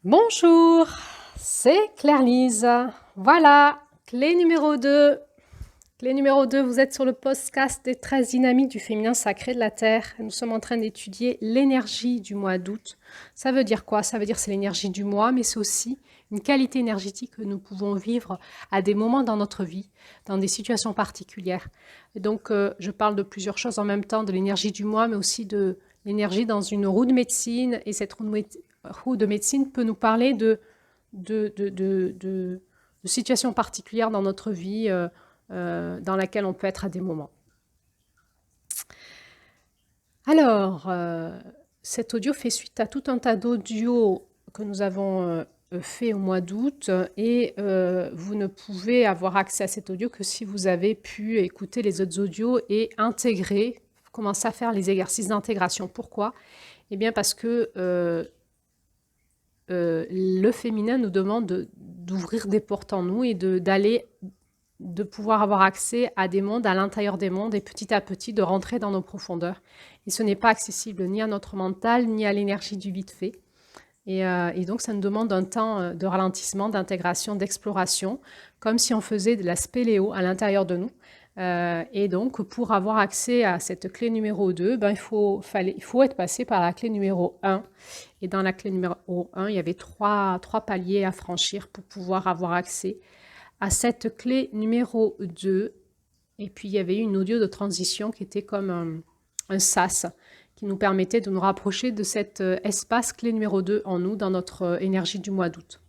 Bonjour, c'est Claire-Lise. Voilà, clé numéro 2. Clé numéro 2, vous êtes sur le podcast des 13 dynamiques du féminin sacré de la Terre. Nous sommes en train d'étudier l'énergie du mois d'août. Ça veut dire quoi? Ça veut dire que c'est l'énergie du mois, mais c'est aussi une qualité énergétique que nous pouvons vivre à des moments dans notre vie, dans des situations particulières. Et donc, je parle de plusieurs choses en même temps, de l'énergie du mois, mais aussi de l'énergie dans une roue de médecine. Et cette roue de médecine peut nous parler de, de, de, de, de situations particulières dans notre vie, dans laquelle on peut être à des moments. Alors, cet audio fait suite à tout un tas d'audios que nous avons fait au mois d'août et vous ne pouvez avoir accès à cet audio que si vous avez pu écouter les autres audios et intégrer, commencer à faire les exercices d'intégration. Pourquoi? Eh bien parce que le féminin nous demande d'ouvrir des portes en nous et de pouvoir avoir accès à des mondes, à l'intérieur des mondes, et petit à petit de rentrer dans nos profondeurs. Et ce n'est pas accessible ni à notre mental, ni à l'énergie du vite fait. Et donc, ça nous demande un temps de ralentissement, d'intégration, d'exploration, comme si on faisait de la spéléo à l'intérieur de nous. Et donc, pour avoir accès à cette clé numéro 2, ben, il faut être passé par la clé numéro 1. Et dans la clé numéro 1, il y avait trois paliers à franchir pour pouvoir avoir accès à cette clé numéro 2. Et puis, il y avait une audio de transition qui était comme un sas qui nous permettait de nous rapprocher de cet espace clé numéro 2 en nous, dans notre énergie du mois d'août.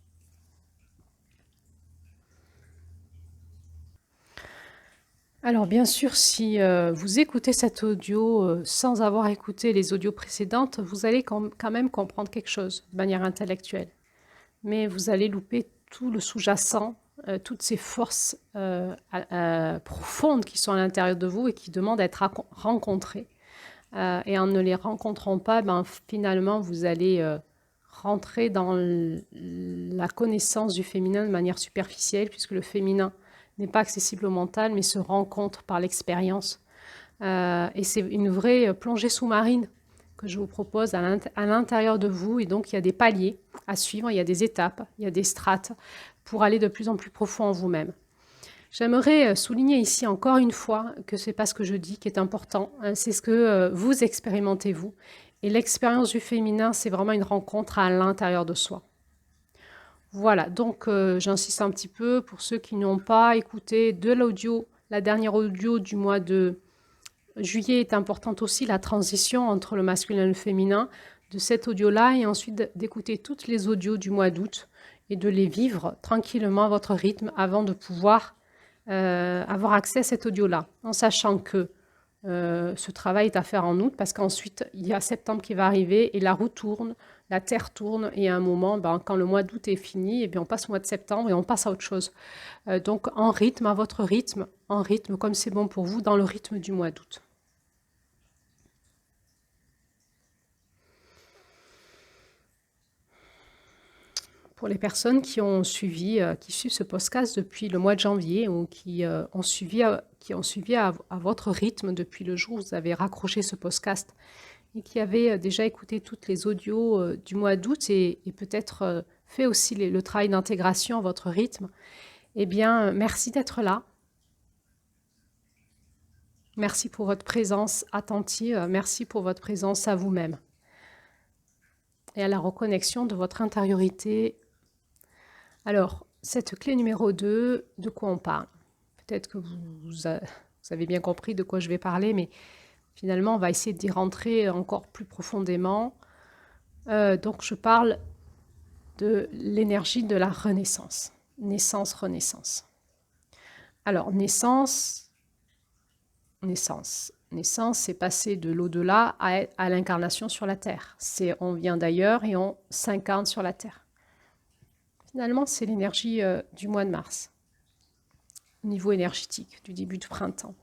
Alors, bien sûr, si vous écoutez cet audio sans avoir écouté les audios précédentes, vous allez quand même comprendre quelque chose de manière intellectuelle. Mais vous allez louper tout le sous-jacent, toutes ces forces profondes qui sont à l'intérieur de vous et qui demandent à être rencontrées. Et en ne les rencontrant pas, ben, finalement, vous allez rentrer dans la connaissance du féminin de manière superficielle, puisque le féminin n'est pas accessible au mental, mais se rencontre par l'expérience. Et c'est une vraie plongée sous-marine que je vous propose à l'intérieur de vous. Et donc, il y a des paliers à suivre, il y a des étapes, il y a des strates pour aller de plus en plus profond en vous-même. J'aimerais souligner ici encore une fois que ce n'est pas ce que je dis qui est important, hein, c'est ce que vous expérimentez vous. Et l'expérience du féminin, c'est vraiment une rencontre à l'intérieur de soi. Voilà, donc j'insiste un petit peu pour ceux qui n'ont pas écouté de l'audio, la dernière audio du mois de juillet est importante aussi, la transition entre le masculin et le féminin, de cet audio-là, et ensuite d'écouter toutes les audios du mois d'août et de les vivre tranquillement à votre rythme avant de pouvoir avoir accès à cet audio-là, en sachant que ce travail est à faire en août, parce qu'ensuite, il y a septembre qui va arriver, et la roue tourne, la terre tourne, et à un moment, ben, quand le mois d'août est fini, et bien on passe au mois de septembre et on passe à autre chose. Donc en rythme, à votre rythme, en rythme comme c'est bon pour vous, dans le rythme du mois d'août. Pour les personnes qui suivent ce podcast depuis le mois de janvier ou qui ont suivi à votre rythme depuis le jour où vous avez raccroché ce podcast et qui avaient déjà écouté toutes les audios du mois d'août et peut-être fait aussi le travail d'intégration à votre rythme, eh bien, merci d'être là. Merci pour votre présence attentive. Merci pour votre présence à vous-même et à la reconnexion de votre intériorité. Alors, cette clé numéro 2, de quoi on parle? Peut-être que vous avez bien compris de quoi je vais parler, mais finalement, on va essayer d'y rentrer encore plus profondément. Donc, je parle de l'énergie de la renaissance. Naissance, renaissance. Alors, naissance, c'est passer de l'au-delà à l'incarnation sur la Terre. On vient d'ailleurs et on s'incarne sur la Terre. Finalement, c'est l'énergie du mois de mars, au niveau énergétique, du début du printemps.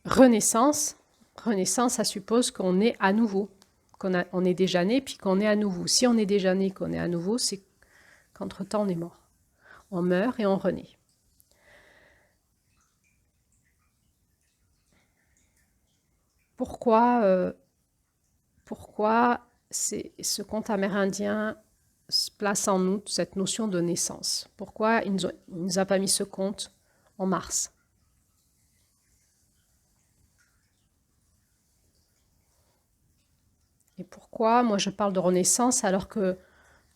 Renaissance, ça suppose qu'on est à nouveau, on est déjà né, puis qu'on est à nouveau. Si on est déjà né, qu'on est à nouveau, c'est qu'entre-temps, on est mort. On meurt et on renaît. Pourquoi ce conte amérindien place en nous cette notion de naissance. Pourquoi il ne nous a pas mis ce conte en mars? Et pourquoi moi je parle de renaissance alors que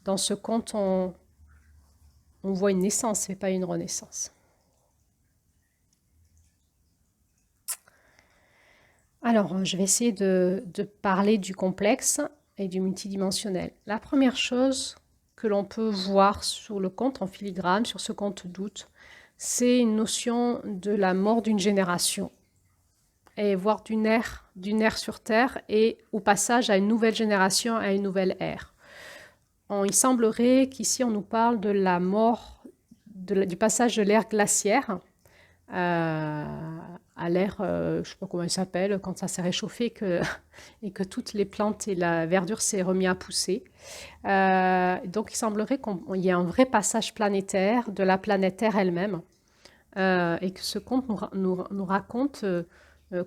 dans ce conte on voit une naissance mais pas une renaissance? Alors, je vais essayer de parler du complexe et du multidimensionnel. La première chose que l'on peut voir sur le conte en filigrane, sur ce conte d'août, c'est une notion de la mort d'une génération, et voire d'une ère sur Terre, et au passage à une nouvelle génération, à une nouvelle ère. Il semblerait qu'ici on nous parle de la mort, du passage de l'ère glaciaire à l'ère, je ne sais pas comment il s'appelle, quand ça s'est réchauffé et que toutes les plantes et la verdure s'est remis à pousser. Donc il semblerait qu'il y ait un vrai passage planétaire de la planète Terre elle-même et que ce conte nous raconte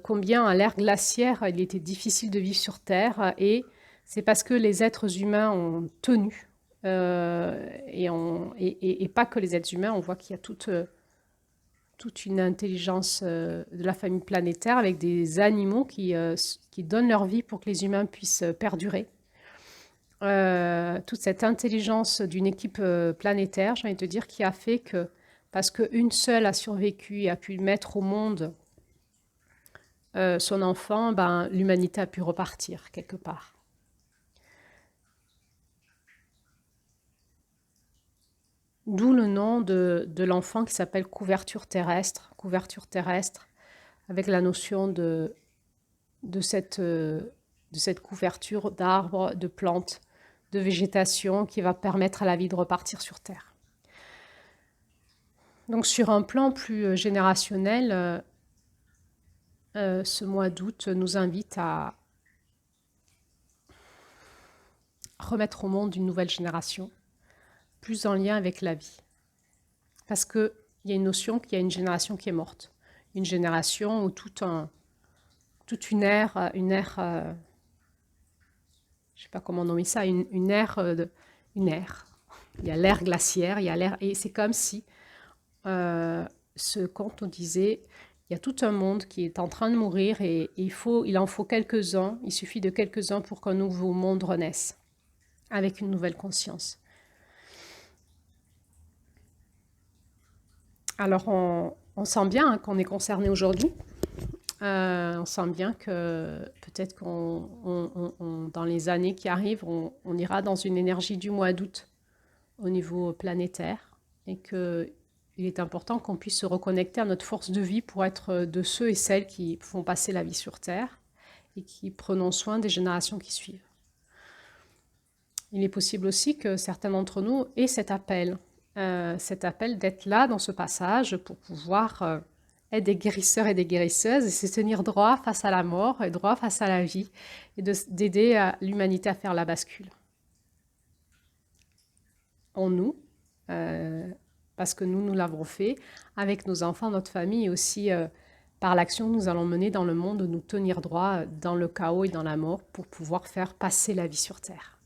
combien à l'ère glaciaire il était difficile de vivre sur Terre et c'est parce que les êtres humains ont tenu et pas que les êtres humains, on voit qu'il y a toute une intelligence de la famille planétaire avec des animaux qui donnent leur vie pour que les humains puissent perdurer. Toute cette intelligence d'une équipe planétaire, j'ai envie de te dire, qui a fait que, parce qu'une seule a survécu et a pu mettre au monde son enfant, ben, l'humanité a pu repartir quelque part. D'où le nom de l'enfant qui s'appelle couverture terrestre, avec la notion de cette couverture d'arbres, de plantes, de végétation qui va permettre à la vie de repartir sur Terre. Donc sur un plan plus générationnel, ce mois d'août nous invite à remettre au monde une nouvelle génération, plus en lien avec la vie. Parce qu'il y a une notion qu'il y a une génération qui est morte. Une génération où toute une ère, je ne sais pas comment nommer ça, une ère. Il y a l'ère glaciaire, il y a l'ère, et c'est comme si ce conte nous disait, il y a tout un monde qui est en train de mourir et il en faut quelques-uns, il suffit de quelques-uns pour qu'un nouveau monde renaisse, avec une nouvelle conscience. Alors on sent bien qu'on est concerné aujourd'hui. On sent bien que peut-être dans les années qui arrivent, on ira dans une énergie du mois d'août au niveau planétaire et qu'il est important qu'on puisse se reconnecter à notre force de vie pour être de ceux et celles qui font passer la vie sur Terre et qui prenons soin des générations qui suivent. Il est possible aussi que certains d'entre nous aient cet appel d'être là dans ce passage pour pouvoir être des guérisseurs et des guérisseuses et se tenir droit face à la mort et droit face à la vie et d'aider l'humanité à faire la bascule. En nous, parce que nous l'avons fait avec nos enfants, notre famille et aussi par l'action que nous allons mener dans le monde, nous tenir droit dans le chaos et dans la mort pour pouvoir faire passer la vie sur Terre.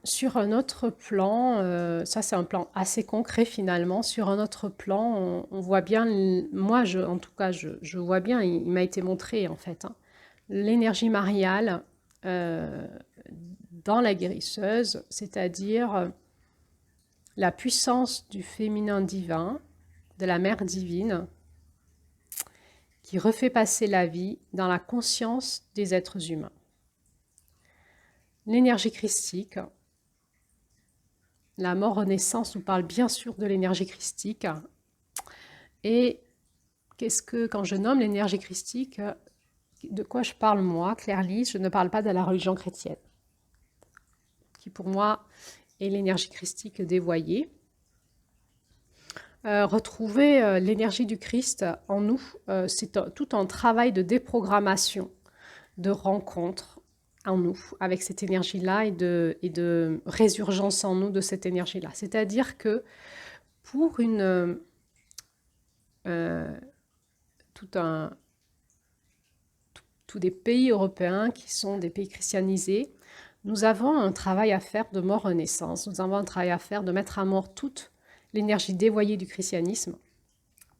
Sur un autre plan, ça c'est un plan assez concret finalement, sur un autre plan, on voit bien, moi en tout cas je vois bien, il m'a été montré en fait, hein, l'énergie mariale dans la guérisseuse, c'est-à-dire la puissance du féminin divin, de la mère divine, qui refait passer la vie dans la conscience des êtres humains. L'énergie christique, la mort-renaissance nous parle bien sûr de l'énergie christique. Et quand je nomme l'énergie christique, de quoi je parle moi, Claire-Lise? Je ne parle pas de la religion chrétienne, qui pour moi est l'énergie christique dévoyée. Retrouver l'énergie du Christ en nous, c'est tout un travail de déprogrammation, de rencontre en nous avec cette énergie-là et de résurgence en nous de cette énergie-là. C'est-à-dire que pour tout un surtout des pays européens qui sont des pays christianisés, nous avons un travail à faire de mort-renaissance. Nous avons un travail à faire de mettre à mort toute l'énergie dévoyée du christianisme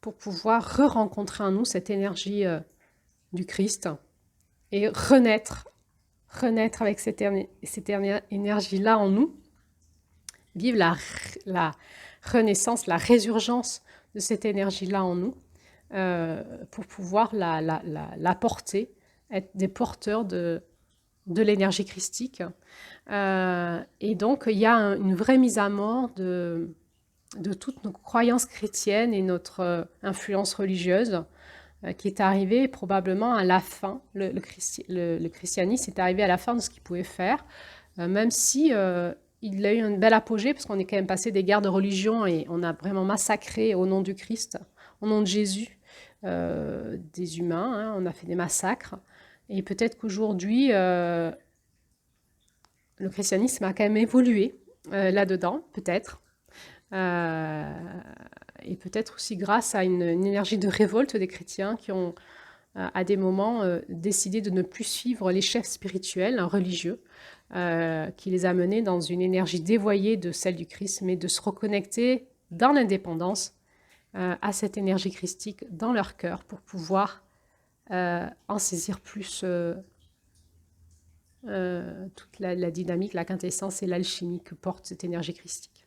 pour pouvoir re-rencontrer en nous cette énergie du Christ et renaître avec cette énergie-là en nous, vivre la renaissance, la résurgence de cette énergie-là en nous, pour pouvoir la porter, être des porteurs de l'énergie christique. Et donc, il y a une vraie mise à mort de toutes nos croyances chrétiennes et notre influence religieuse qui est arrivée probablement à la fin. Le christianisme est arrivé à la fin de ce qu'il pouvait faire, même si il a eu une belle apogée, parce qu'on est quand même passé des guerres de religion et on a vraiment massacré au nom du Christ, au nom de Jésus, des humains, hein, on a fait des massacres. Et peut-être qu'aujourd'hui, le christianisme a quand même évolué là-dedans, peut-être. Et peut-être aussi grâce à une énergie de révolte des chrétiens qui ont, à des moments, décidé de ne plus suivre les chefs spirituels, religieux, qui les a menés dans une énergie dévoyée de celle du Christ, mais de se reconnecter dans l'indépendance à cette énergie christique dans leur cœur pour pouvoir en saisir plus toute la dynamique, la quintessence et l'alchimie que porte cette énergie christique.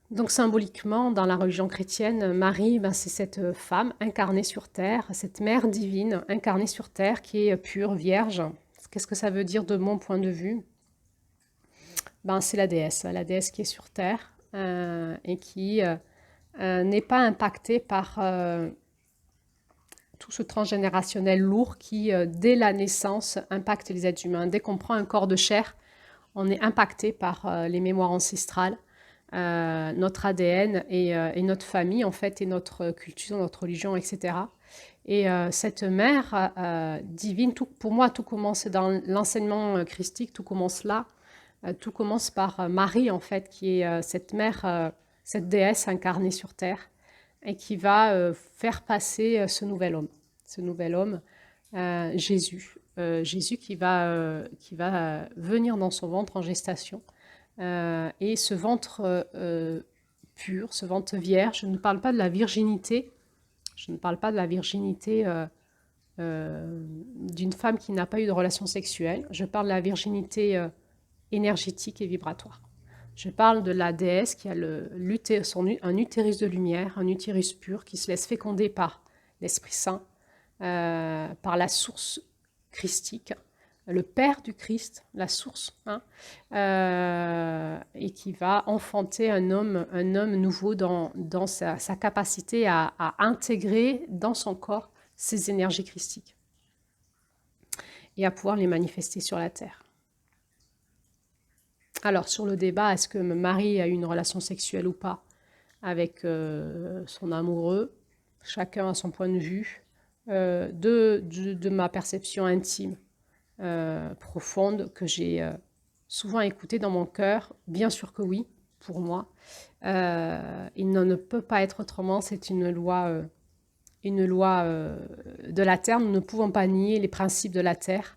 Donc symboliquement, dans la religion chrétienne, Marie, c'est cette femme incarnée sur terre, cette mère divine incarnée sur terre qui est pure, vierge. Qu'est-ce que ça veut dire de mon point de vue? C'est la déesse qui est sur terre et qui n'est pas impactée par tout ce transgénérationnel lourd qui, dès la naissance, impacte les êtres humains. Dès qu'on prend un corps de chair, on est impacté par les mémoires ancestrales, notre ADN et notre famille, en fait, et notre culture, notre religion, etc. Et cette mère divine, pour moi, tout commence dans l'enseignement christique, tout commence là. Tout commence par Marie, en fait, qui est cette mère, cette déesse incarnée sur terre, et qui va faire passer ce nouvel homme, Jésus. Jésus qui va venir dans son ventre en gestation. Et ce ventre pur, ce ventre vierge, je ne parle pas de la virginité, d'une femme qui n'a pas eu de relation sexuelle, je parle de la virginité énergétique et vibratoire. Je parle de la déesse qui a un utérus de lumière, un utérus pur qui se laisse féconder par l'Esprit Saint, par la source christique, le Père du Christ, la source, hein, et qui va enfanter un homme nouveau dans sa capacité à intégrer dans son corps ces énergies christiques et à pouvoir les manifester sur la terre. Alors, sur le débat, est-ce que Marie a eu une relation sexuelle ou pas avec son amoureux? Chacun a son point de vue. De ma perception intime, profonde, que j'ai souvent écoutée dans mon cœur, bien sûr que oui, pour moi. Il ne peut pas être autrement, c'est une loi de la Terre. Nous ne pouvons pas nier les principes de la Terre.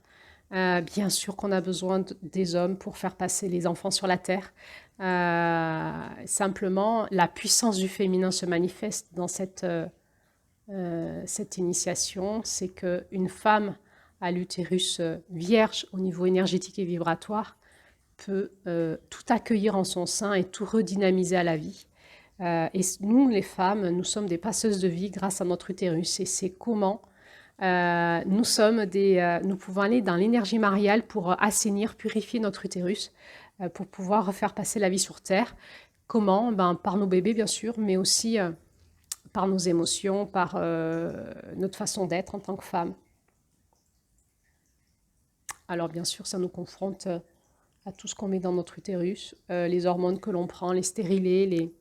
Bien sûr qu'on a besoin des hommes pour faire passer les enfants sur la terre. Simplement, la puissance du féminin se manifeste dans cette initiation. C'est qu'une femme à l'utérus vierge au niveau énergétique et vibratoire peut tout accueillir en son sein et tout redynamiser à la vie. Et nous, les femmes, nous sommes des passeuses de vie grâce à notre utérus. Et c'est comment nous pouvons aller dans l'énergie mariale pour assainir, purifier notre utérus, pour pouvoir faire passer la vie sur Terre. Comment? Par nos bébés, bien sûr, mais aussi par nos émotions, par notre façon d'être en tant que femme. Alors, bien sûr, ça nous confronte à tout ce qu'on met dans notre utérus, les hormones que l'on prend, les stérilés,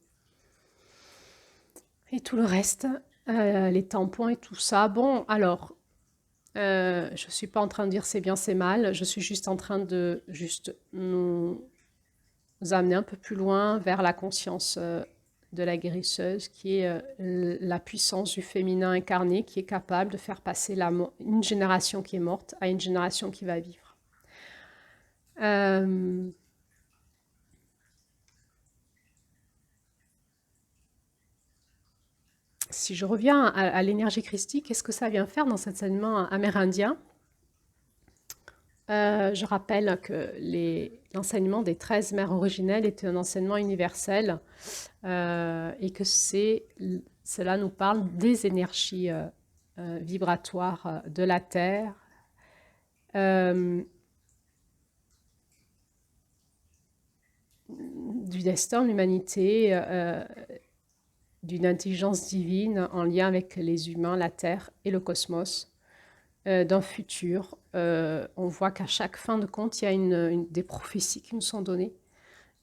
et tout le reste. Les tampons et tout ça. Bon, alors, je ne suis pas en train de dire c'est bien, c'est mal. Je suis juste en train de nous amener un peu plus loin vers la conscience de la guérisseuse, qui est la puissance du féminin incarné, qui est capable de faire passer une génération qui est morte à une génération qui va vivre. Si je reviens à l'énergie christique, qu'est-ce que ça vient faire dans cet enseignement amérindien? Je rappelle que l'enseignement des 13 mères originelles était un enseignement universel et que cela nous parle des énergies vibratoires de la Terre, du destin de l'humanité, d'une intelligence divine en lien avec les humains, la Terre et le cosmos, d'un futur. On voit qu'à chaque fin de compte, il y a des prophéties qui nous sont données.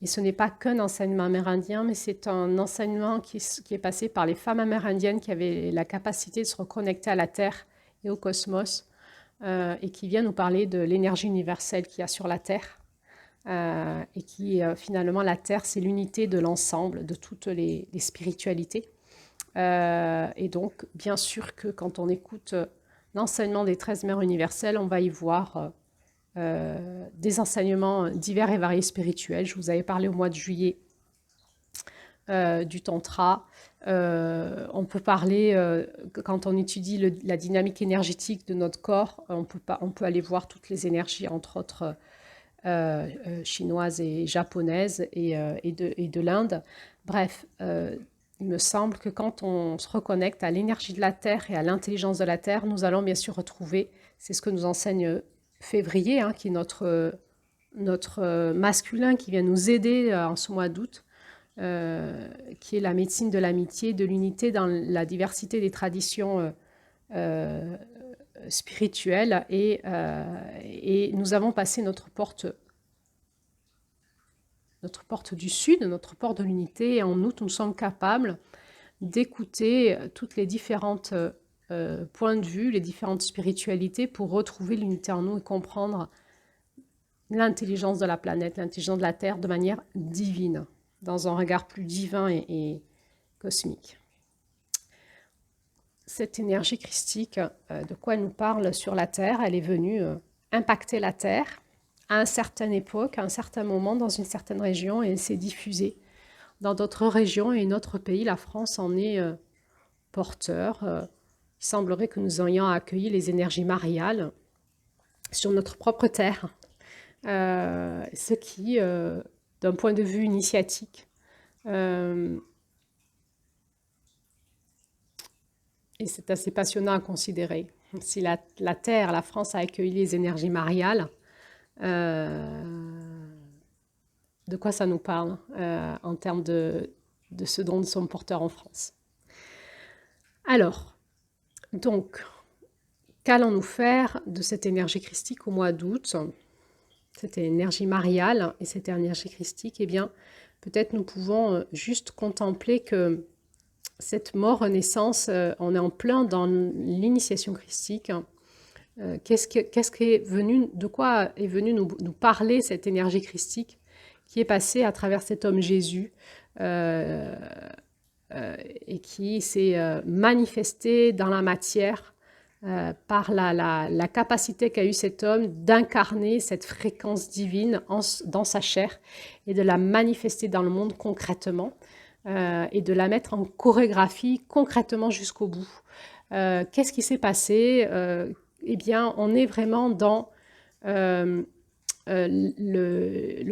Et ce n'est pas qu'un enseignement amérindien, mais c'est un enseignement qui est passé par les femmes amérindiennes qui avaient la capacité de se reconnecter à la Terre et au cosmos, et qui vient nous parler de l'énergie universelle qu'il y a sur la Terre. Et qui, finalement, la Terre, c'est l'unité de l'ensemble, de toutes les spiritualités. Et donc, bien sûr que quand on écoute l'enseignement des 13 mères universelles, on va y voir des enseignements divers et variés spirituels. Je vous avais parlé au mois de juillet du tantra. On peut parler, quand on étudie la dynamique énergétique de notre corps, on peut aller voir toutes les énergies, entre autres chinoises et japonaises et de l'Inde. Bref, il me semble que quand on se reconnecte à l'énergie de la Terre et à l'intelligence de la Terre, nous allons bien sûr retrouver, c'est ce que nous enseigne Février, hein, qui est notre masculin qui vient nous aider en ce mois d'août, qui est la médecine de l'amitié, de l'unité dans la diversité des traditions spirituelles. Et nous avons passé notre porte du Sud, notre porte de l'unité. Et en août, nous sommes capables d'écouter toutes les différentes points de vue, les différentes spiritualités pour retrouver l'unité en nous et comprendre l'intelligence de la planète, l'intelligence de la Terre de manière divine, dans un regard plus divin et cosmique. Cette énergie christique, de quoi elle nous parle sur la Terre, elle est venue impacter la Terre à une certaine époque, à un certain moment, dans une certaine région, et elle s'est diffusée dans d'autres régions et notre pays, la France, en est porteur. Il semblerait que nous ayons accueilli les énergies mariales sur notre propre terre, ce qui, d'un point de vue initiatique, et c'est assez passionnant à considérer. Si la Terre, la France a accueilli les énergies mariales, de quoi ça nous parle en termes de ce dont nous sommes porteurs en France. Alors, donc, qu'allons-nous faire de cette énergie christique au mois d'août, cette énergie mariale et cette énergie christique? Eh bien, peut-être nous pouvons juste contempler que cette mort-renaissance, on est en plein dans l'initiation christique. Qu'est-ce qui est venu, de quoi est venu nous parler cette énergie christique qui est passée à travers cet homme Jésus et qui s'est manifesté dans la matière par la capacité qu'a eu cet homme d'incarner cette fréquence divine dans sa chair et de la manifester dans le monde concrètement. Et de la mettre en chorégraphie concrètement jusqu'au bout. Qu'est-ce qui s'est passé? Eh bien, on est vraiment dans le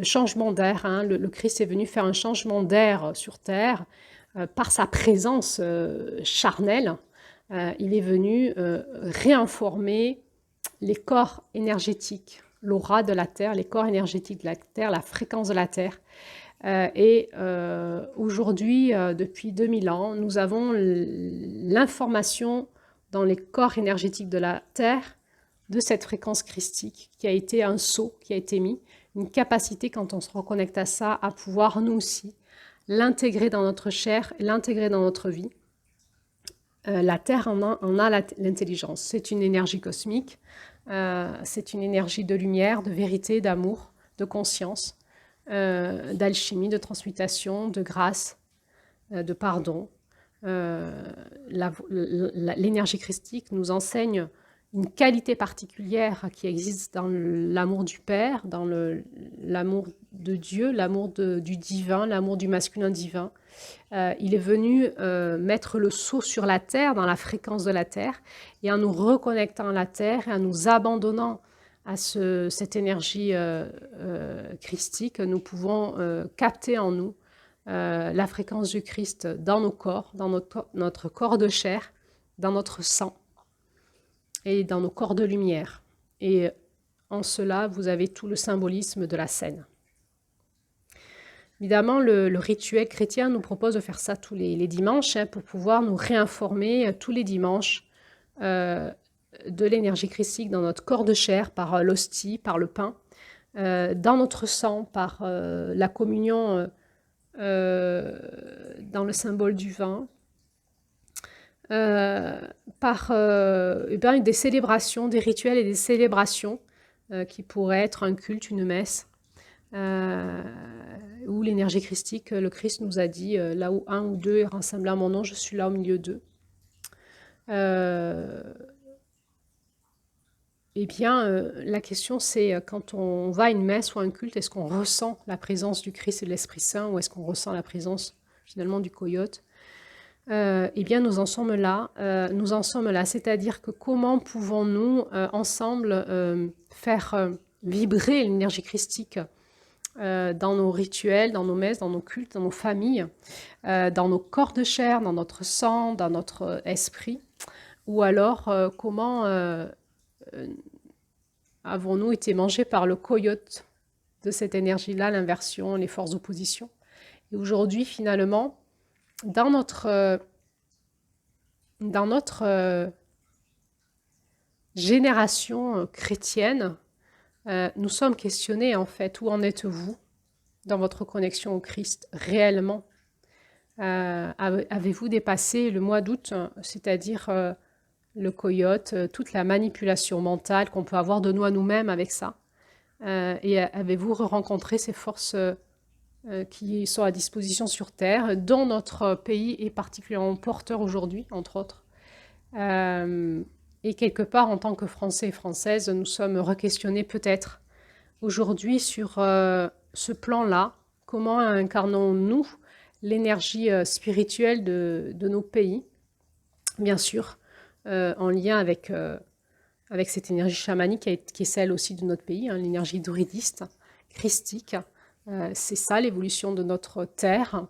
changement d'air. Hein. Le Christ est venu faire un changement d'air sur Terre par sa présence charnelle. Il est venu réinformer les corps énergétiques, l'aura de la Terre, les corps énergétiques de la Terre, la fréquence de la Terre. Et aujourd'hui, depuis 2000 ans, nous avons l'information dans les corps énergétiques de la Terre de cette fréquence christique qui a été un sceau qui a été mis, une capacité quand on se reconnecte à ça, à pouvoir nous aussi l'intégrer dans notre chair, l'intégrer dans notre vie. La Terre en a l'intelligence. C'est une énergie cosmique, c'est une énergie de lumière, de vérité, d'amour, de conscience. D'alchimie, de transmutation, de grâce, de pardon. L'énergie christique nous enseigne une qualité particulière qui existe dans l'amour du Père, dans l'amour de Dieu, l'amour du divin, l'amour du masculin divin. Il est venu mettre le sceau sur la terre, dans la fréquence de la terre, et en nous reconnectant à la terre et en nous abandonnant à cette énergie christique, nous pouvons capter en nous la fréquence du Christ dans nos corps, dans notre corps de chair, dans notre sang et dans nos corps de lumière. Et en cela, vous avez tout le symbolisme de la scène. Évidemment, le rituel chrétien nous propose de faire ça tous les dimanches pour pouvoir nous réinformer tous les dimanches de l'énergie christique dans notre corps de chair par l'hostie, par le pain, dans notre sang par la communion dans le symbole du vin, par des célébrations, des rituels et des célébrations qui pourraient être un culte, une messe, où l'énergie christique, le Christ nous a dit, là où un ou deux est rassemblé à mon nom, je suis là au milieu d'eux. La question c'est, quand on va à une messe ou à un culte, est-ce qu'on ressent la présence du Christ et de l'Esprit Saint, ou est-ce qu'on ressent la présence finalement du coyote? Nous en sommes là, c'est-à-dire que comment pouvons-nous ensemble faire vibrer l'énergie christique dans nos rituels, dans nos messes, dans nos cultes, dans nos familles, dans nos corps de chair, dans notre sang, dans notre esprit, ou alors comment avons-nous été mangés par le coyote de cette énergie-là, l'inversion, les forces d'opposition. Et aujourd'hui, finalement, dans notre génération chrétienne, nous sommes questionnés en fait, où en êtes-vous dans votre connexion au Christ réellement? Avez-vous dépassé le mois d'août, c'est-à-dire le coyote, toute la manipulation mentale qu'on peut avoir de nous à nous-mêmes avec ça? Et avez-vous rencontré ces forces qui sont à disposition sur Terre, dont notre pays est particulièrement porteur aujourd'hui, entre autres. Et quelque part, en tant que Français et Françaises, nous sommes re-questionnés peut-être aujourd'hui sur ce plan-là. Comment incarnons-nous l'énergie spirituelle de nos pays, bien sûr, en lien avec cette énergie chamanique qui est celle aussi de notre pays, l'énergie druidiste, christique. C'est ça l'évolution de notre terre,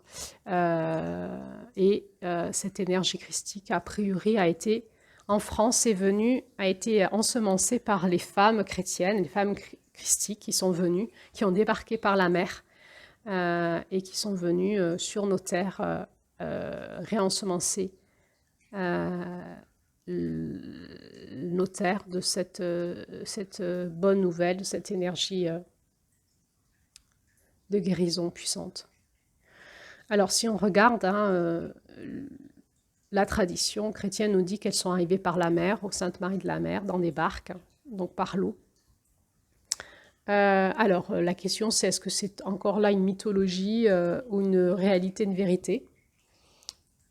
cette énergie christique a priori a été en France a été ensemencée par les femmes chrétiennes, les femmes christiques qui sont venues, qui ont débarqué par la mer et qui sont venues sur nos terres réensemencer nos terres de cette bonne nouvelle, de cette énergie de guérison puissante. Alors si on regarde, la tradition chrétienne nous dit qu'elles sont arrivées par la mer, aux Saintes Maries de la Mer, dans des barques, donc par l'eau. Alors la question c'est, est-ce que c'est encore là une mythologie ou une réalité, une vérité?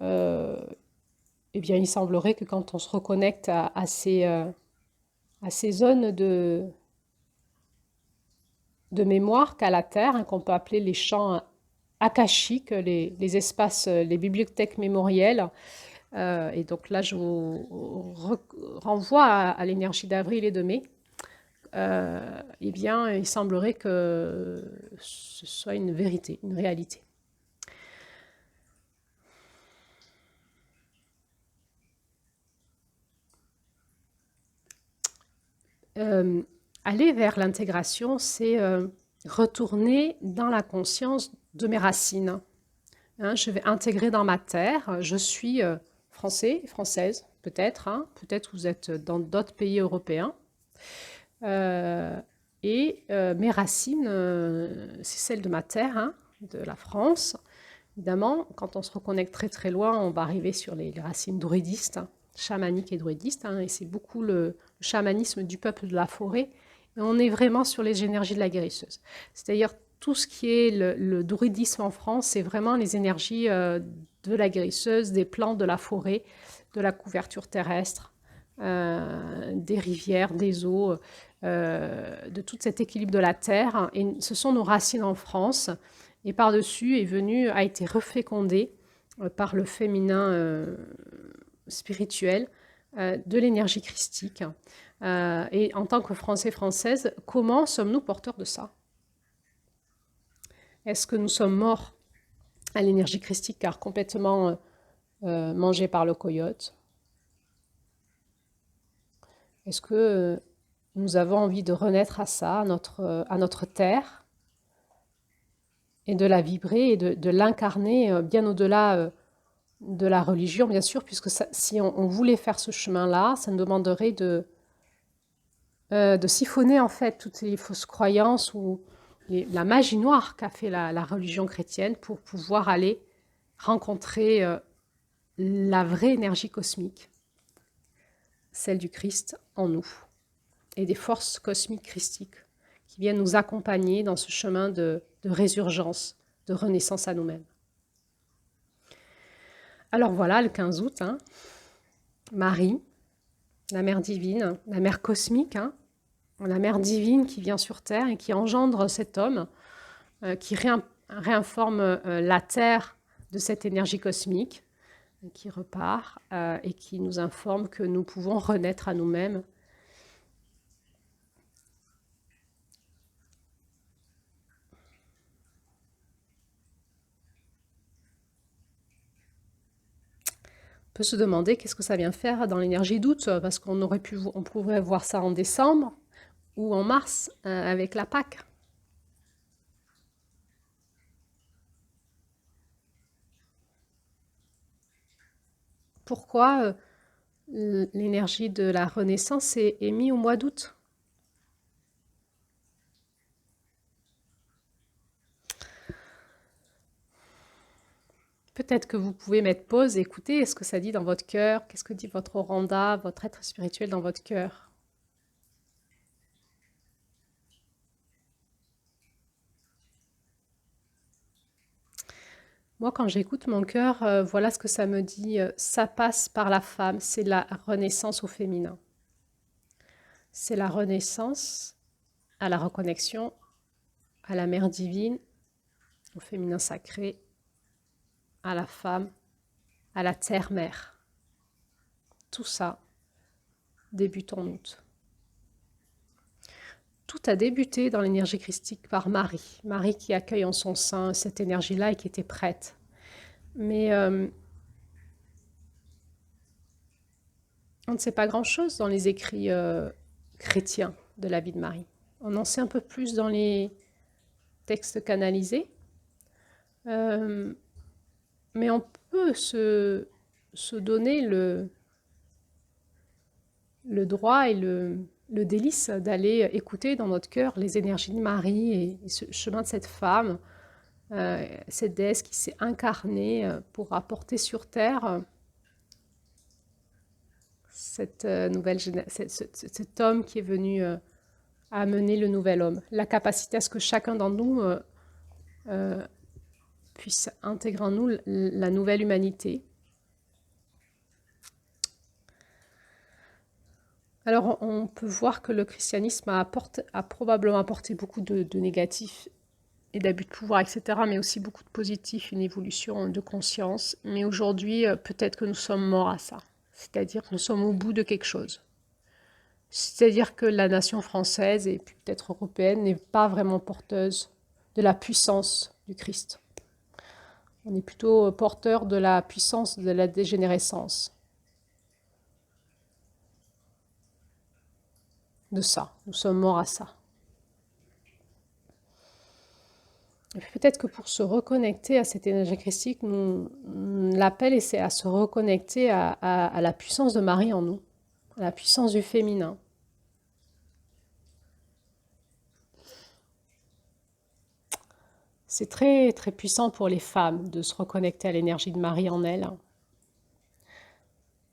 Il semblerait que quand on se reconnecte à ces zones de mémoire qu'a la Terre, qu'on peut appeler les champs akashiques, les espaces, les bibliothèques mémorielles. Et donc là, je vous renvoie à l'énergie d'avril et de mai. Il semblerait que ce soit une vérité, une réalité. Aller vers l'intégration, c'est retourner dans la conscience de mes racines. Je vais intégrer dans ma terre. Je suis français, française, peut-être. Peut-être vous êtes dans d'autres pays européens. Mes racines, c'est celles de ma terre, de la France. Évidemment, quand on se reconnecte très très loin, on va arriver sur les racines druidistes, chamaniques et druidistes. Et c'est beaucoup le chamanisme du peuple de la forêt. Et on est vraiment sur les énergies de la guérisseuse. C'est-à-dire tout ce qui est le druidisme en France, c'est vraiment les énergies de la guérisseuse, des plantes, de la forêt, de la couverture terrestre, des rivières, des eaux, de tout cet équilibre de la terre. Et ce sont nos racines en France. Et par-dessus a été refécondé par le féminin spirituel de l'énergie christique. Et en tant que Français, Françaises, comment sommes-nous porteurs de ça? Est-ce que nous sommes morts à l'énergie christique car complètement mangés par le coyote? Est-ce que nous avons envie de renaître à ça, à notre terre, et de la vibrer et de l'incarner bien au-delà de la religion, bien sûr, puisque si on voulait faire ce chemin-là, ça nous demanderait de siphonner en fait toutes les fausses croyances ou la magie noire qu'a fait la religion chrétienne pour pouvoir aller rencontrer la vraie énergie cosmique, celle du Christ en nous, et des forces cosmiques christiques qui viennent nous accompagner dans ce chemin de résurgence, de renaissance à nous-mêmes. Alors voilà, le 15 août, hein, Marie, la mère divine, la mère cosmique, hein, la mère divine qui vient sur Terre et qui engendre cet homme, qui réinforme la Terre de cette énergie cosmique, qui repart et qui nous informe que nous pouvons renaître à nous-mêmes. On peut se demander qu'est-ce que ça vient faire dans l'énergie d'août, parce on pourrait voir ça en décembre ou en mars avec la Pâque. Pourquoi l'énergie de la Renaissance est mise au mois d'août? Peut-être que vous pouvez mettre pause et écouter ce que ça dit dans votre cœur, qu'est-ce que dit votre Oranda, votre être spirituel dans votre cœur. Moi, quand j'écoute mon cœur, voilà ce que ça me dit. Ça passe par la femme, c'est la renaissance au féminin. C'est la renaissance à la reconnexion à la mère divine, au féminin sacré, à la femme, à la terre-mère. Tout ça débute en août. Tout a débuté dans l'énergie christique par Marie. Marie qui accueille en son sein cette énergie-là et qui était prête. Mais on ne sait pas grand-chose dans les écrits chrétiens de la vie de Marie. On en sait un peu plus dans les textes canalisés. Mais on peut se donner le droit et le délice d'aller écouter dans notre cœur les énergies de Marie et ce chemin de cette femme, cette déesse qui s'est incarnée pour apporter sur Terre cet homme qui est venu amener le nouvel homme. La capacité à ce que chacun d'entre nous puisse intégrer en nous la nouvelle humanité. Alors, on peut voir que le christianisme a probablement apporté beaucoup de négatifs et d'abus de pouvoir, etc., mais aussi beaucoup de positifs, une évolution de conscience. Mais aujourd'hui, peut-être que nous sommes morts à ça. C'est-à-dire que nous sommes au bout de quelque chose. C'est-à-dire que la nation française et peut-être européenne n'est pas vraiment porteuse de la puissance du Christ. On est plutôt porteur de la puissance de la dégénérescence. De ça, nous sommes morts à ça. Peut-être que pour se reconnecter à cette énergie christique, l'appel c'est à se reconnecter à la puissance de Marie en nous, à la puissance du féminin. C'est très très puissant pour les femmes de se reconnecter à l'énergie de Marie en elles.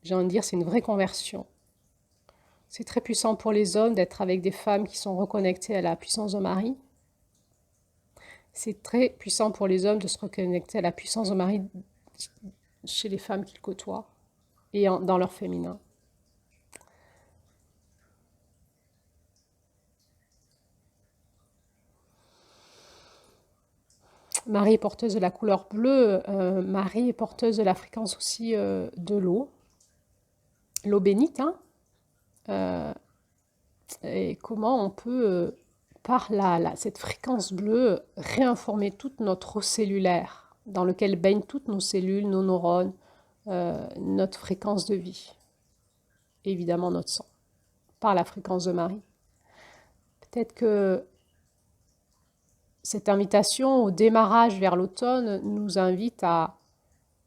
J'ai envie de dire, c'est une vraie conversion. C'est très puissant pour les hommes d'être avec des femmes qui sont reconnectées à la puissance de Marie. C'est très puissant pour les hommes de se reconnecter à la puissance de Marie chez les femmes qu'ils côtoient et dans leur féminin. Marie est porteuse de la couleur bleue. Marie est porteuse de la fréquence aussi de l'eau. L'eau bénite, hein. Et comment on peut, par cette fréquence bleue, réinformer toute notre eau cellulaire, dans lequel baignent toutes nos cellules, nos neurones, notre fréquence de vie, évidemment notre sang, par la fréquence de Marie. Peut-être que cette invitation au démarrage vers l'automne nous invite à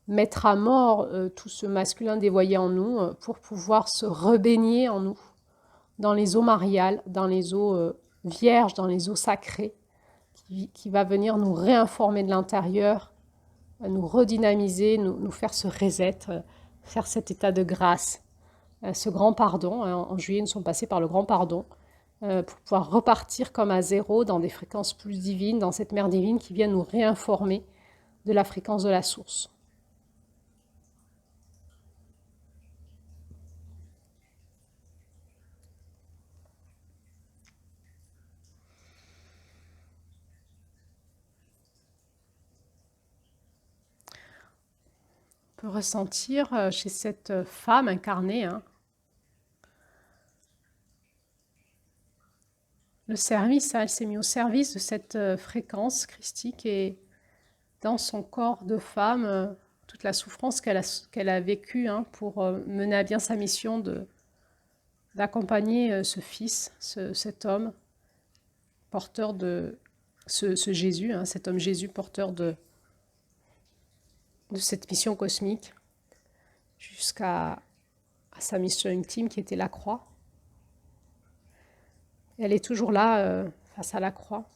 mettre à mort tout ce masculin dévoyé en nous pour pouvoir se rebaigner en nous, dans les eaux mariales, dans les eaux vierges, dans les eaux sacrées, qui va venir nous réinformer de l'intérieur, nous redynamiser, nous faire ce reset, faire cet état de grâce, ce grand pardon. En juillet, nous sommes passés par le grand pardon pour pouvoir repartir comme à zéro dans des fréquences plus divines, dans cette mère divine qui vient nous réinformer de la fréquence de la source. On peut ressentir chez cette femme incarnée, hein, le service, hein, elle s'est mise au service de cette fréquence christique et dans son corps de femme, toute la souffrance qu'elle a vécue hein, pour mener à bien sa mission d'accompagner ce fils, cet homme, porteur de ce Jésus, hein, cet homme Jésus, porteur de cette mission cosmique, jusqu'à sa mission ultime qui était la croix. Elle est toujours là, face à la croix.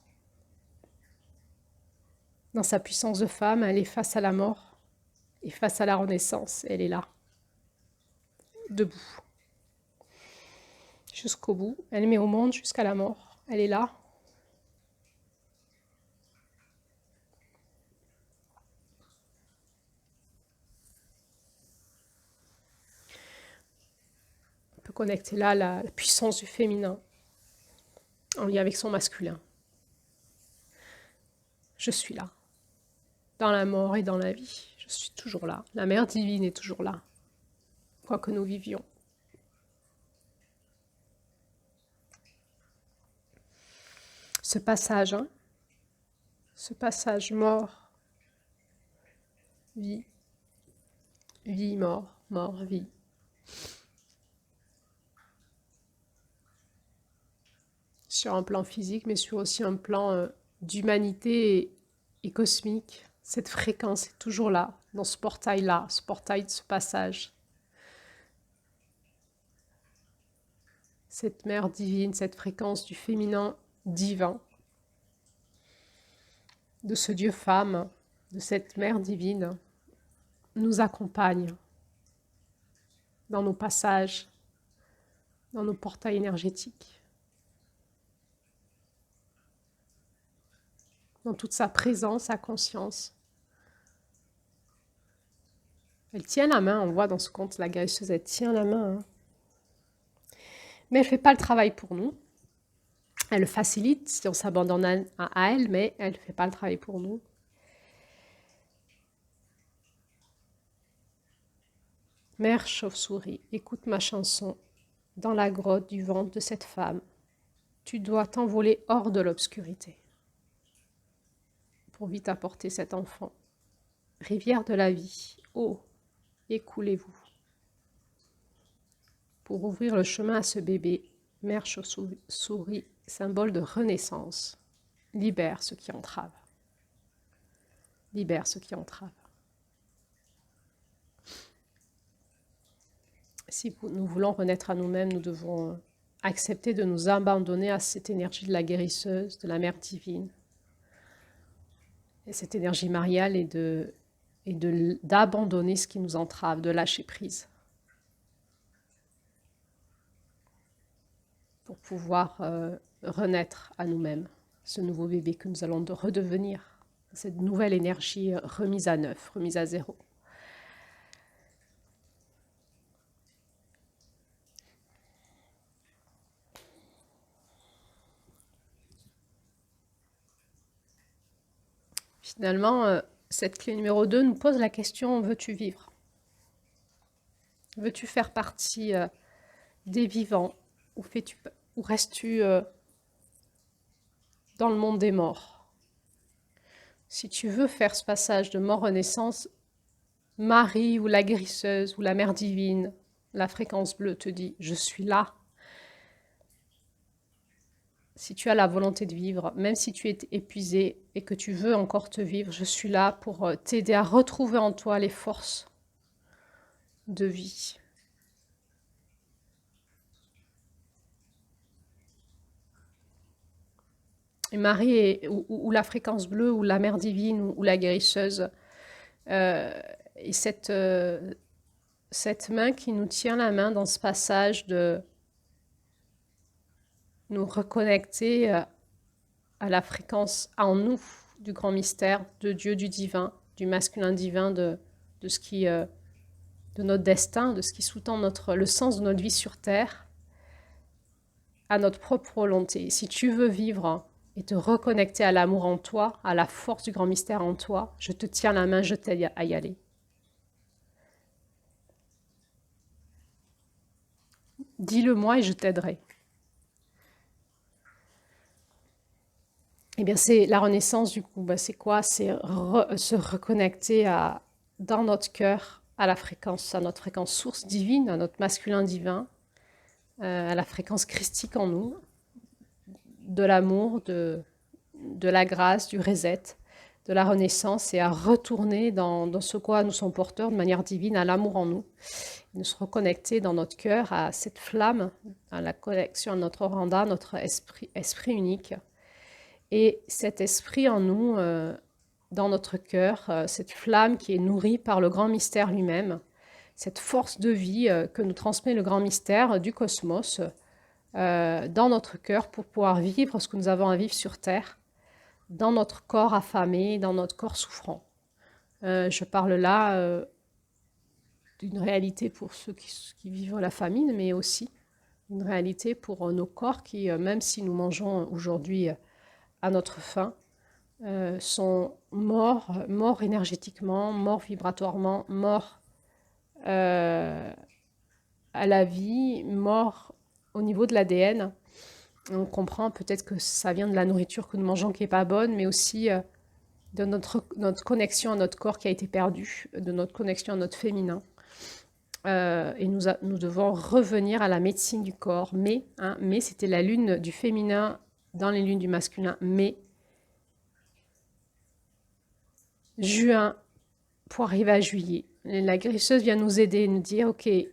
Dans sa puissance de femme, elle est face à la mort et face à la renaissance. Elle est là, debout, jusqu'au bout. Elle met au monde jusqu'à la mort. Elle est là. On peut connecter là la puissance du féminin en lien avec son masculin. Je suis là, dans la mort et dans la vie. Je suis toujours là. La mère divine est toujours là, quoi que nous vivions. Ce passage, hein, ce passage mort, vie, vie, mort, mort, vie. Sur un plan physique, mais sur aussi un plan d'humanité et cosmique. Cette fréquence est toujours là, dans ce portail-là, ce portail de ce passage. Cette mère divine, cette fréquence du féminin divin, de ce Dieu-femme, de cette mère divine, nous accompagne dans nos passages, dans nos portails énergétiques. Dans toute sa présence, sa conscience. Elle tient la main, on voit dans ce conte, la guérisseuse, elle tient la main. Hein. Mais elle ne fait pas le travail pour nous. Elle le facilite si on s'abandonne à elle, mais elle ne fait pas le travail pour nous. Mère chauve-souris, écoute ma chanson. Dans la grotte du ventre de cette femme, tu dois t'envoler hors de l'obscurité pour vite apporter cet enfant. Rivière de la vie, eau, écoulez-vous. Pour ouvrir le chemin à ce bébé, mère chauve-souris, symbole de renaissance, libère ce qui entrave. Libère ce qui entrave. Si nous voulons renaître à nous-mêmes, nous devons accepter de nous abandonner à cette énergie de la guérisseuse, de la mère divine. Et cette énergie mariale d'abandonner ce qui nous entrave, de lâcher prise. Pour pouvoir renaître à nous-mêmes, ce nouveau bébé que nous allons redevenir, cette nouvelle énergie remise à neuf, remise à zéro. Finalement, cette clé numéro 2 nous pose la question, veux-tu vivre? Veux-tu faire partie des vivants ou restes-tu dans le monde des morts? Si tu veux faire ce passage de mort-renaissance, Marie ou la guérisseuse ou la mère divine, la fréquence bleue te dit « Je suis là ». Si tu as la volonté de vivre, même si tu es épuisé et que tu veux encore te vivre, je suis là pour t'aider à retrouver en toi les forces de vie. Et Marie ou la fréquence bleue ou la mère divine ou la guérisseuse, et cette main qui nous tient la main dans ce passage de nous reconnecter à la fréquence en nous du grand mystère, de Dieu, du divin, du masculin divin, de ce qui, de notre destin, de ce qui sous-tend le sens de notre vie sur Terre, à notre propre volonté. Si tu veux vivre et te reconnecter à l'amour en toi, à la force du grand mystère en toi, je te tiens la main, je t'aide à y aller. Dis-le-moi et je t'aiderai. Eh bien, c'est la renaissance, du coup. C'est quoi? C'est se reconnecter dans notre cœur à notre fréquence source divine, à notre masculin divin, à la fréquence christique en nous, de l'amour, de la grâce, du reset, de la renaissance, et à retourner dans ce quoi nous sommes porteurs de manière divine, à l'amour en nous, de se reconnecter dans notre cœur à cette flamme, à la connexion à notre Oranda, notre esprit unique. Et cet esprit en nous, dans notre cœur, cette flamme qui est nourrie par le grand mystère lui-même, cette force de vie que nous transmet le grand mystère du cosmos dans notre cœur pour pouvoir vivre ce que nous avons à vivre sur Terre, dans notre corps affamé, dans notre corps souffrant. Je parle là d'une réalité pour ceux qui vivent la famine, mais aussi une réalité pour nos corps qui, même si nous mangeons aujourd'hui à notre faim, sont morts énergétiquement, morts vibratoirement, morts à la vie, morts au niveau de l'ADN. On comprend peut-être que ça vient de la nourriture que nous mangeons qui n'est pas bonne, mais aussi de notre connexion à notre corps qui a été perdue, de notre connexion à notre féminin. Et nous devons revenir à la médecine du corps. Mais c'était la lune du féminin dans les lunes du masculin. Mais juin, pour arriver à juillet, la guérisseuse vient nous aider, nous dire, ok, il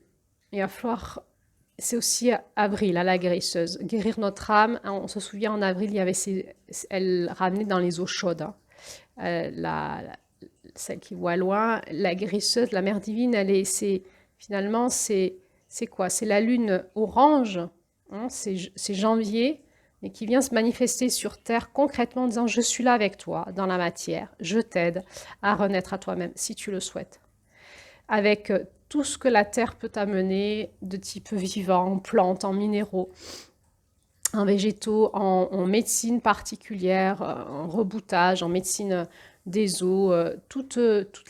va falloir, c'est aussi avril, à la guérisseuse, guérir notre âme. On se souvient, en avril, il y avait elle ramenait dans les eaux chaudes, celle qui voit loin, la guérisseuse, la mère divine, finalement, c'est quoi? C'est la lune orange, c'est janvier, mais qui vient se manifester sur Terre concrètement en disant « Je suis là avec toi dans la matière, je t'aide à renaître à toi-même si tu le souhaites. » Avec tout ce que la Terre peut t'amener de type vivant, en plantes, en minéraux, en végétaux, en médecine particulière, en reboutage, en médecine des eaux, toute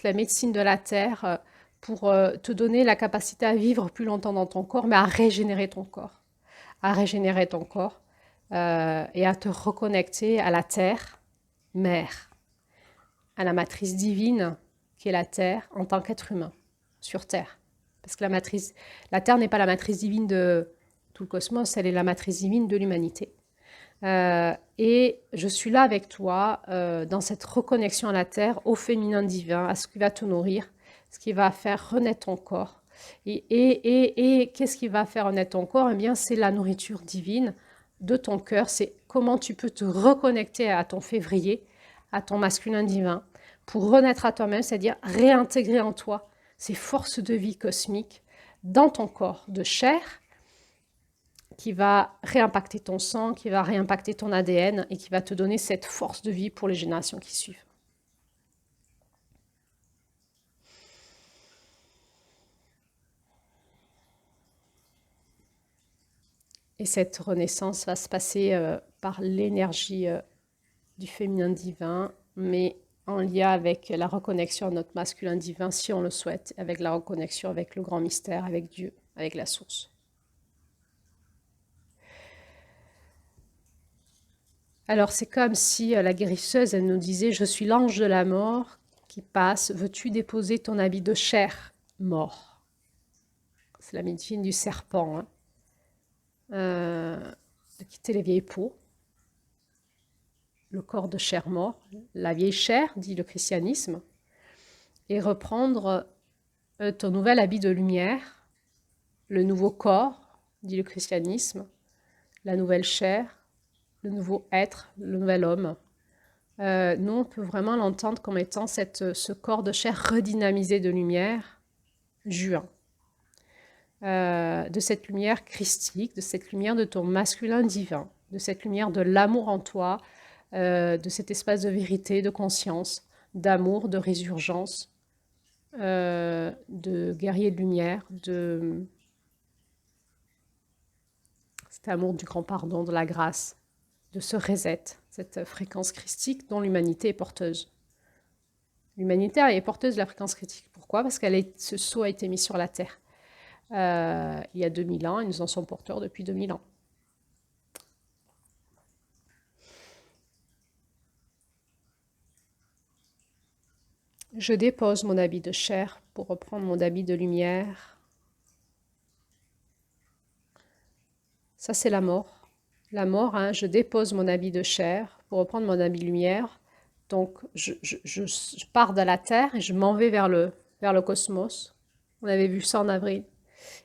la médecine de la Terre pour te donner la capacité à vivre plus longtemps dans ton corps, mais à régénérer ton corps. Et à te reconnecter à la terre, mère, à la matrice divine qui est la terre en tant qu'être humain sur terre. Parce que la terre n'est pas la matrice divine de tout le cosmos, elle est la matrice divine de l'humanité. Et je suis là avec toi dans cette reconnexion à la terre, au féminin divin, à ce qui va te nourrir, ce qui va faire renaître ton corps. Et qu'est-ce qui va faire renaître ton corps? Eh bien, c'est la nourriture divine de ton cœur. C'est comment tu peux te reconnecter à ton février, à ton masculin divin, pour renaître à toi-même, c'est-à-dire réintégrer en toi ces forces de vie cosmiques dans ton corps de chair, qui va réimpacter ton sang, qui va réimpacter ton ADN et qui va te donner cette force de vie pour les générations qui suivent. Et cette renaissance va se passer par l'énergie du féminin divin, mais en lien avec la reconnexion à notre masculin divin, si on le souhaite, avec la reconnexion avec le grand mystère, avec Dieu, avec la source. Alors c'est comme si la guérisseuse, elle nous disait, je suis l'ange de la mort qui passe, veux-tu déposer ton habit de chair, mort? C'est la médecine du serpent, hein. De quitter les vieilles peaux, le corps de chair mort, la vieille chair, dit le christianisme, et reprendre ton nouvel habit de lumière, le nouveau corps, dit le christianisme, la nouvelle chair, le nouveau être, le nouvel homme. Nous, on peut vraiment l'entendre comme étant ce corps de chair redynamisé de lumière, juin. De cette lumière christique, de cette lumière de ton masculin divin, de cette lumière de l'amour en toi, de cet espace de vérité, de conscience, d'amour, de résurgence, de guerrier de lumière, de cet amour du grand pardon, de la grâce, de ce reset, cette fréquence christique dont l'humanité est porteuse. L'humanité est porteuse de la fréquence critique. Pourquoi? Parce que ce sceau a été mis sur la Terre il y a 2000 ans et nous en sommes porteurs depuis 2000 ans. Je dépose mon habit de chair pour reprendre mon habit de lumière. Ça, c'est la mort. La mort, hein, je dépose mon habit de chair pour reprendre mon habit de lumière. Donc, je pars de la Terre et je m'en vais vers le cosmos. On avait vu ça en avril.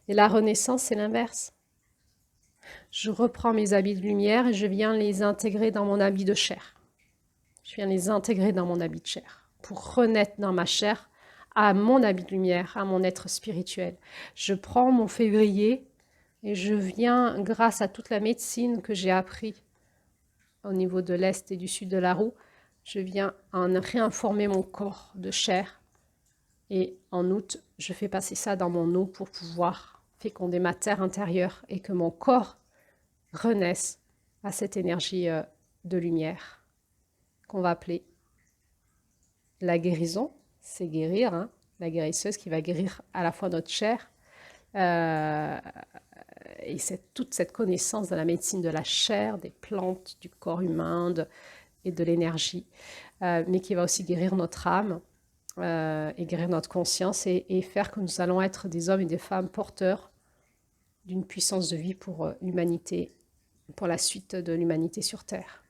Et la renaissance, c'est l'inverse. Je reprends mes habits de lumière et je viens les intégrer dans mon habit de chair. Je viens les intégrer dans mon habit de chair pour renaître dans ma chair à mon habit de lumière, à mon être spirituel. Je prends mon février et je viens, grâce à toute la médecine que j'ai appris au niveau de l'Est et du Sud de la roue, je viens en réinformer mon corps de chair. Et en août, je fais passer ça dans mon eau pour pouvoir féconder ma terre intérieure et que mon corps renaisse à cette énergie de lumière qu'on va appeler la guérison. C'est guérir, hein, la guérisseuse qui va guérir à la fois notre chair et toute cette connaissance de la médecine de la chair, des plantes, du corps humain et de l'énergie, mais qui va aussi guérir notre âme et guérir notre conscience et faire que nous allons être des hommes et des femmes porteurs d'une puissance de vie pour l'humanité, pour la suite de l'humanité sur Terre.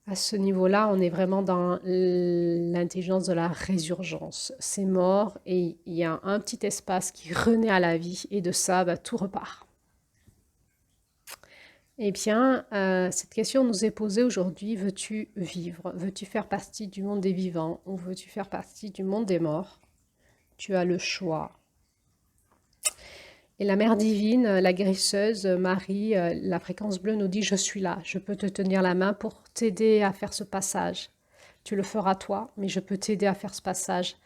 À ce niveau-là, on est vraiment dans l'intelligence de la résurgence. C'est mort et il y a un petit espace qui renaît à la vie et de ça, tout repart. Eh bien, cette question nous est posée aujourd'hui. Veux-tu vivre? Veux-tu faire partie du monde des vivants ou veux-tu faire partie du monde des morts? Tu as le choix. Et la Mère divine, la guérisseuse, Marie, la fréquence bleue nous dit « Je suis là, je peux te tenir la main pour t'aider à faire ce passage. Tu le feras toi, mais je peux t'aider à faire ce passage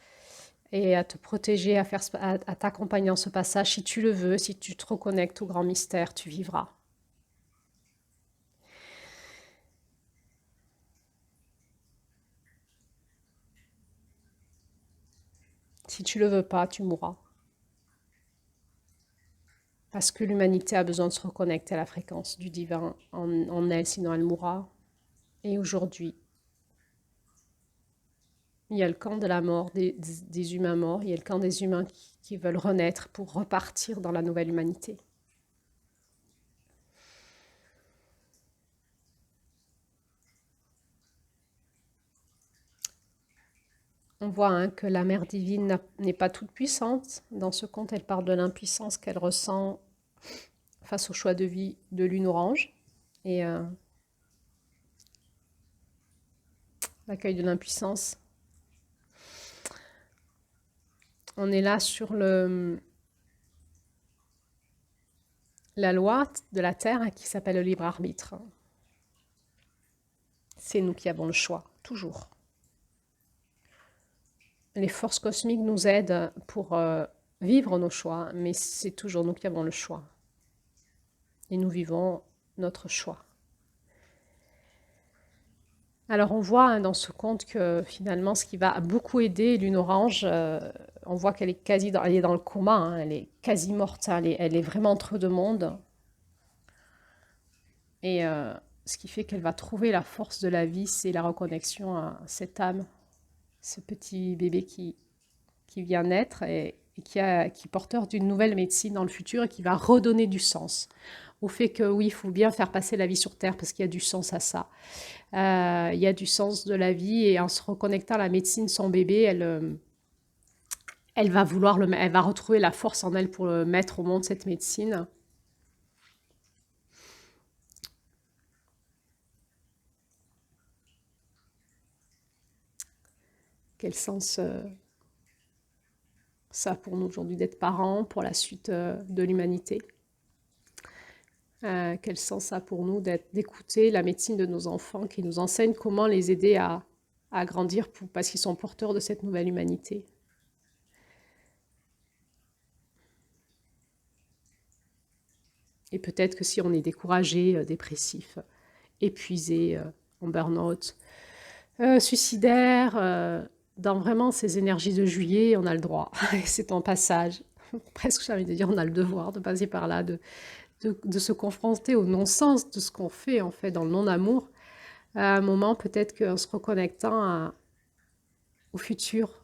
et à te protéger, à t'accompagner dans ce passage. Si tu le veux, si tu te reconnectes au grand mystère, tu vivras. » Si tu le veux pas, tu mourras. Parce que l'humanité a besoin de se reconnecter à la fréquence du divin en elle, sinon elle mourra. Et aujourd'hui, il y a le camp de la mort, des humains morts, il y a le camp des humains qui veulent renaître pour repartir dans la nouvelle humanité. On voit hein, que la Mère divine n'est pas toute puissante. Dans ce conte, elle parle de l'impuissance qu'elle ressent face au choix de vie de Lune Orange. Et l'accueil de l'impuissance. On est là sur la loi de la Terre hein, qui s'appelle le libre arbitre. C'est nous qui avons le choix, toujours. Les forces cosmiques nous aident pour vivre nos choix, mais c'est toujours nous qui avons le choix. Et nous vivons notre choix. Alors on voit hein, dans ce conte que finalement ce qui va beaucoup aider Lune Orange, on voit qu'elle est elle est dans le coma, hein, elle est quasi morte, hein, elle est vraiment entre deux mondes. Et ce qui fait qu'elle va trouver la force de la vie, c'est la reconnexion à cette âme, ce petit bébé qui vient naître et qui est porteur d'une nouvelle médecine dans le futur et qui va redonner du sens au fait que oui, il faut bien faire passer la vie sur Terre parce qu'il y a du sens à ça. Il y a du sens de la vie et en se reconnectant à la médecine, son bébé, elle va elle va retrouver la force en elle pour mettre au monde cette médecine. Quel sens ça pour nous aujourd'hui d'être parents, pour la suite de l'humanité. Quel sens ça pour nous d'écouter la médecine de nos enfants qui nous enseigne comment les aider à grandir parce qu'ils sont porteurs de cette nouvelle humanité. Et peut-être que si on est découragé, dépressif, épuisé, en burn-out, suicidaire, dans vraiment ces énergies de juillet, on a le droit. C'est un passage. Presque, j'ai envie de dire, on a le devoir de passer par là, de se confronter au non-sens de ce qu'on fait, en fait, dans le non-amour. À un moment, peut-être qu'en se reconnectant au futur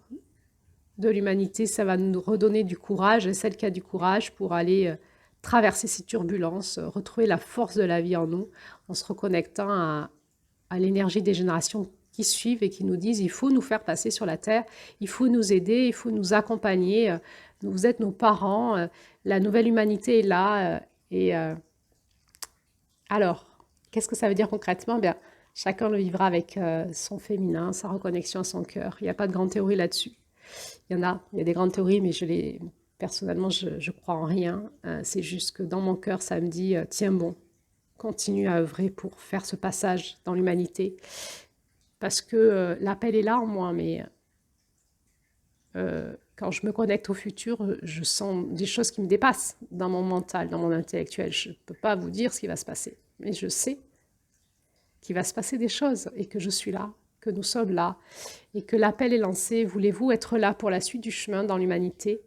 de l'humanité, ça va nous redonner du courage, et celle qui a du courage pour aller traverser ces turbulences, retrouver la force de la vie en nous, en se reconnectant à l'énergie des générations qui suivent et qui nous disent il faut nous faire passer sur la terre, il faut nous aider, il faut nous accompagner, vous êtes nos parents, la nouvelle humanité est là. Et alors, qu'est-ce que ça veut dire concrètement? Bien, chacun le vivra avec son féminin, sa reconnexion à son cœur. Il n'y a pas de grande théorie là-dessus. Il y a des grandes théories, mais personnellement, je crois en rien. C'est juste que dans mon cœur, ça me dit tiens bon, continue à œuvrer pour faire ce passage dans l'humanité. Parce que l'appel est là en moi, mais quand je me connecte au futur, je sens des choses qui me dépassent dans mon mental, dans mon intellectuel. Je ne peux pas vous dire ce qui va se passer, mais je sais qu'il va se passer des choses et que je suis là, que nous sommes là et que l'appel est lancé. Voulez-vous être là pour la suite du chemin dans l'humanité?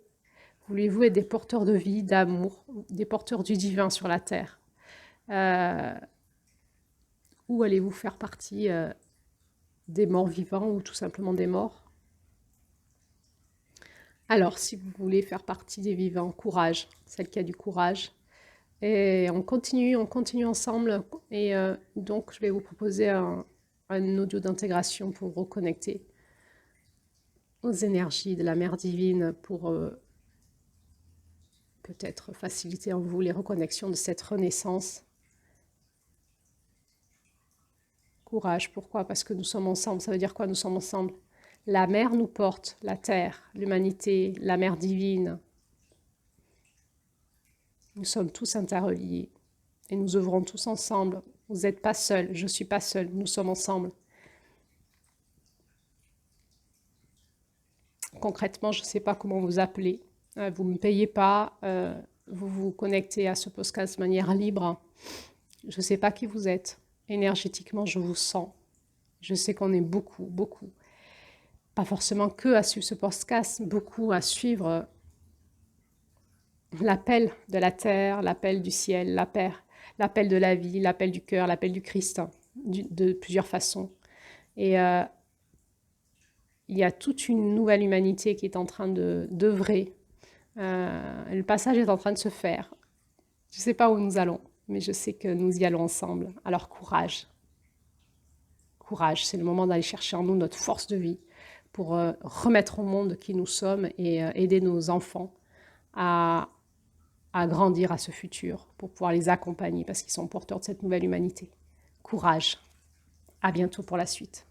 Voulez-vous être des porteurs de vie, d'amour, des porteurs du divin sur la terre? Ou allez-vous faire partie des morts vivants ou tout simplement des morts? Alors, si vous voulez faire partie des vivants, courage, celle qui a du courage. Et on continue ensemble. Et donc, je vais vous proposer un audio d'intégration pour vous reconnecter aux énergies de la mère divine pour peut-être faciliter en vous les reconnexions de cette renaissance. Courage, pourquoi? Parce que nous sommes ensemble. Ça veut dire quoi, nous sommes ensemble? La mère nous porte, la terre, l'humanité, la mère divine. Nous sommes tous interreliés et nous œuvrons tous ensemble. Vous n'êtes pas seul, je ne suis pas seule, nous sommes ensemble. Concrètement, je ne sais pas comment vous appelez. Vous ne me payez pas, vous vous connectez à ce podcast de manière libre. Je ne sais pas qui vous êtes. Énergétiquement, je vous sens. Je sais qu'on est beaucoup, beaucoup. Pas forcément que à suivre ce podcast, beaucoup à suivre l'appel de la terre, l'appel du ciel, l'appel de la vie, l'appel du cœur, l'appel du Christ, de plusieurs façons. Et il y a toute une nouvelle humanité qui est en train d'œuvrer. Le passage est en train de se faire. Je ne sais pas où nous allons, mais je sais que nous y allons ensemble. Alors courage. Courage, c'est le moment d'aller chercher en nous notre force de vie pour remettre au monde qui nous sommes et aider nos enfants à grandir à ce futur, pour pouvoir les accompagner parce qu'ils sont porteurs de cette nouvelle humanité. Courage. À bientôt pour la suite.